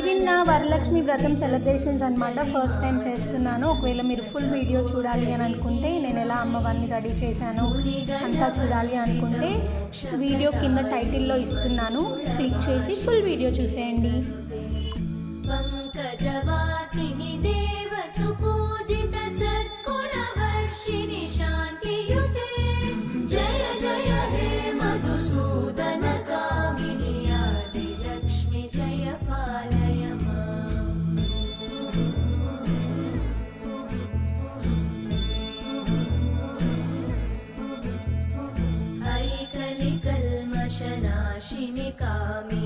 ఇది నా వరలక్ష్మి వ్రతం సెలబ్రేషన్స్ అనమాట. ఫస్ట్ టైం చేస్తున్నాను. ఒకవేళ మీరు ఫుల్ వీడియో చూడాలి అని అనుకుంటే, నేను ఎలా అమ్మవారిని రెడీ చేశాను అంతా చూడాలి అనుకుంటే వీడియో కింద టైటిల్లో ఇస్తున్నాను, క్లిక్ చేసి ఫుల్ వీడియో చూసేయండి. పంకజవాసిని దేవ సుపూజిత సద్గుణవర్షిణి శాంతియుతే జయ జయ హే మధుసూదన కామిని ఆది లక్ష్మి జయ పాలయ మాం. ఐకలి కల్మషనాశిని కామిని